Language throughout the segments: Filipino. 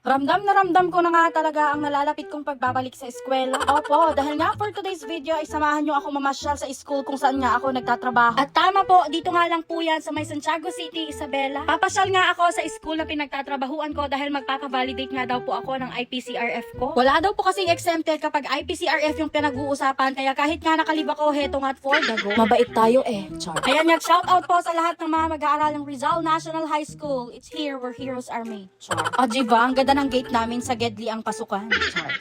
Ramdam ko na nga talaga ang nalalapit kong pagbabalik sa eskwela. Opo, dahil nga for today's video ay samahan nyo ako mamasyal sa school kung saan nga ako nagtatrabaho. At tama po, dito nga lang po yan sa may Santiago City, Isabela. Papasyal nga ako sa school na pinagtatrabahuan ko dahil magpapavalidate nga daw po ako ng IPCRF ko. Wala daw po kasing exempted kapag IPCRF yung pinag-uusapan, kaya kahit nga nakalib ako, heto nga't for the go. Mabait tayo eh, char. Ayan nga, shout out po sa lahat ng mga mag-aaral ng Rizal National High School. It's here where heroes are made, char. O diba, ang ganda ng gate namin sa Gedli ang pasukan.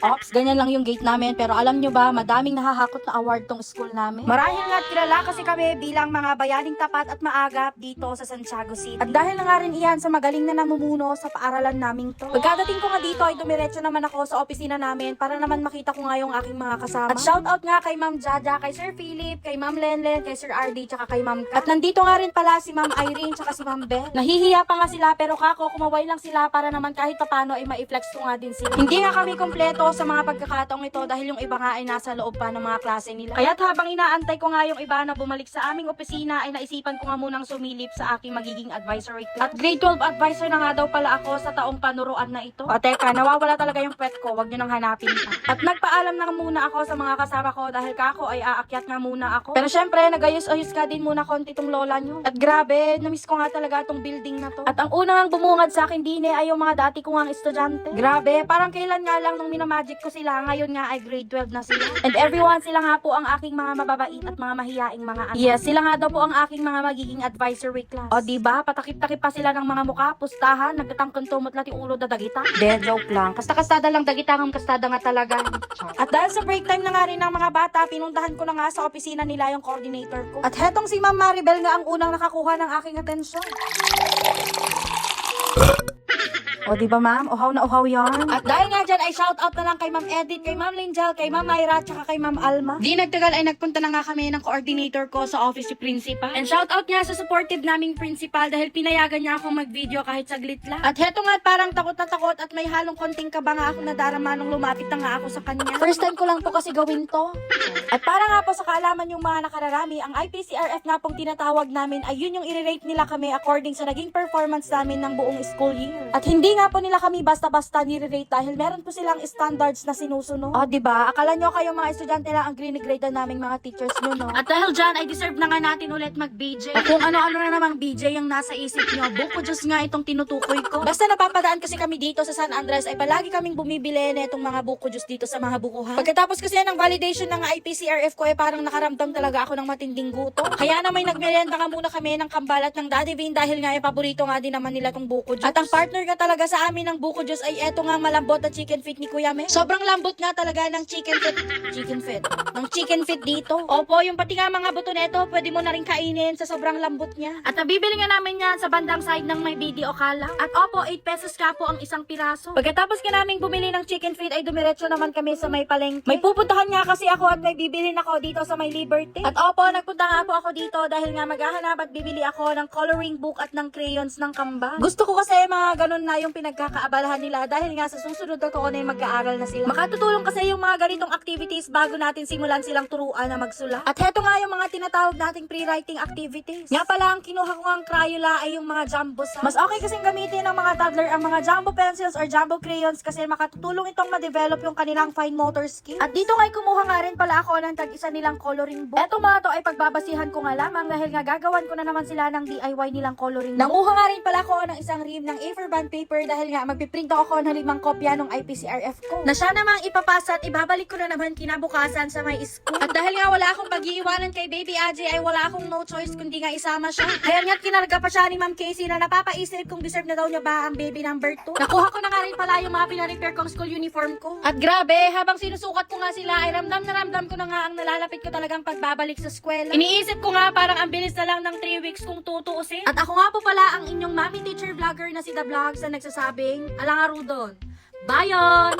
Ops, ganyan lang yung gate namin. Pero alam nyo ba, madaming nahahakot na award tong school namin. Marahil nga kilala kasi kami bilang mga bayaning tapat at maagap dito sa Santiago City. At dahil na nga rin iyan sa magaling na namumuno sa paaralan naming to. Pagkadating ko nga dito ay dumiretso naman ako sa opisina namin para naman makita ko nga yung aking mga kasama. At shout out nga kay Ma'am Jaja, kay Sir Philip, kay Ma'am Lenlen, kay Sir RD, tsaka kay Ma'am Kat. At nandito nga rin pala si Ma'am Irene, tsaka si Ma'am Beth. Nahihiya pa nga sila pero kako, kumaway lang sila para naman kahit papano ay ma-flex ko nga din sila. Hindi nga kami kompleto sa mga pagkakataong ito dahil yung iba nga ay nasa loob pa ng mga klase nila. Kaya't habang inaantay ko nga yung iba na bumalik sa aming opisina ay naisipan ko nga munang sumilip sa aking magiging advisory class. At grade 12 advisor na nga daw pala ako sa taong panuruan na ito. O teka, nawawala talaga yung pet ko, wag nyo nang hanapin pa. At nagpaalam na muna ako sa mga kasama ko dahil kako ay aakyat nga muna ako. Pero syempre, nagayos-ayos ka din muna konti tong lola nyo. At grabe, namiss ko nga talaga tong building na to. At ang unang bumungad sa akin din ay yung mga dati ko nga estudyante. Grabe, parang kailan nga lang nung minamagic ko sila, ngayon nga ay grade 12 na sila. And everyone, sila nga po ang aking mga mababait at mga mahiyaing mga anak. Yes, sila nga daw po ang aking mga magiging advisory class. O diba, patakip-takip pa sila ng mga mukha, pustahan, nagtatangkang tumot lang yung ulo da dagita. De, joke lang. Kasta-kastada lang dagita ng kastada nga talaga. At dahil sa break time na nga rin ng mga bata, pinuntahan ko na nga sa opisina nila yung coordinator ko. At hetong si Ma'am Maribel nga ang unang nakakuha ng aking atensyon. O diba ma'am, uhaw na uhaw yon. At dahil nga dyan ay shout out na lang kay Ma'am Edith, kay Ma'am Linjal, kay Ma'am Myra, tsaka kay Ma'am Alma. Di nagtagal ay nagpunta na nga kami ng coordinator ko sa office si principal. And shout out nga sa supportive naming principal dahil pinayagan niya akong mag-video kahit saglit lang. At heto nga parang takot na takot at may halong konting kaba nga ako nadarama nung lumapit na nga ako sa kanya. First time ko lang po kasi gawin to. At para nga po sa kaalaman yung mga nakararami, ang IPCRF nga pong tinatawag namin ay yun yung i-rate nila kami according sa naging performance namin ng buong school year. At hindi nga po nila kami basta-basta nire-rate dahil meron po silang standards na sinusunod. O diba, akala nyo kayo mga estudyante lang ang grade na naming mga teachers nyo, no? At dahil dyan ay deserve na nga natin ulit mag-BJ. At kung ano-ano na namang BJ yung nasa isip nyo, buko Diyos nga itong tinutukoy ko. Basta napapadaan kasi kami dito sa San Andres ay palagi kaming bumibili na itong mga buko Diyos dito sa mga bukuhan. Pagkatapos kasi ng validation ng IPCRF ko ay parang nakaramdam talaga ako ng matinding gutom. Kaya na may nagmerienda nga muna kami ng kambalat ng Daddy Bean dahil nga ay paborito nga din naman nila tong buko Diyos. At ang partner nga talaga sa amin ng buko Diyos ay eto nga malambot na chicken feet ni Kuya Me. Sobrang lambot nga talaga ng chicken feet dito. Opo, yung pati nga mga buto nito, pwede mo na rin kainin sa sobrang lambot niya. At nabibili nga namin yan sa bandang side ng may BD Ocala. At opo, 8 pesos ka po ang isang piraso. Pagkatapos ka naming bumili ng chicken feet ay dumiretso naman kami sa may palengke. May pupuntahan nga kasi ako at may bibilin ako dito sa may Liberty. At opo, nagpunta nga po ako dito dahil nga maghahanap at bibili ako ng coloring book at ng crayons ng kambal. Gusto ko kasi mga ganun na yung pinagkakaabalahan nila dahil nga sa susunod na taon ay mag-aaral na sila. Makatutulong kasi yung mga ganitong activities bago natin simulan silang turuan na magsulat. At heto nga yung mga tinatawag nating pre-writing activities. Nga pala ang kinuha ko ang Crayola ay yung mga jumbo size. Mas okay kasing gamitin ng mga toddler ang mga jumbo pencils or jumbo crayons kasi makatutulong itong ma-develop yung kanilang fine motor skills. At dito nga kumuha nga rin pala ako ng tag-isa nilang coloring book. Eto mga to ay pagbabasihan ko nga lamang dahil nga gagawan ko na naman sila ng DIY nilang coloring book. Nanguha nga rin pala ako ng isang ream ng A4 bond paper dahil nga magpiprint ako ng 5 kopya ng IPCRF ko. Na siya namang ipapasa at ibabalik ko na naman kinabukasan sa may school. At dahil nga wala akong pag-iiwanan kay Baby Aji ay wala akong no choice kundi nga isama siya. Kaya nga't kinarga pa siya ni Ma'am Casey na napapaisip kung deserve na daw niya ba ang baby number 2. Nakuha ko na nga rin pala yung mga pinarepair kong school uniform ko. At grabe, habang sinusukat ko nga sila ay ramdam ko na nga ang nalalapit ko talagang pagbabalik sa eskwela. Iniisip ko nga parang ang bilis na lang ng 3 weeks kung tutuusin. At ako nga po pala ang inyong mommy teacher vlogger na si The Vlogs na nagsasabing, alang arudon. Bayon!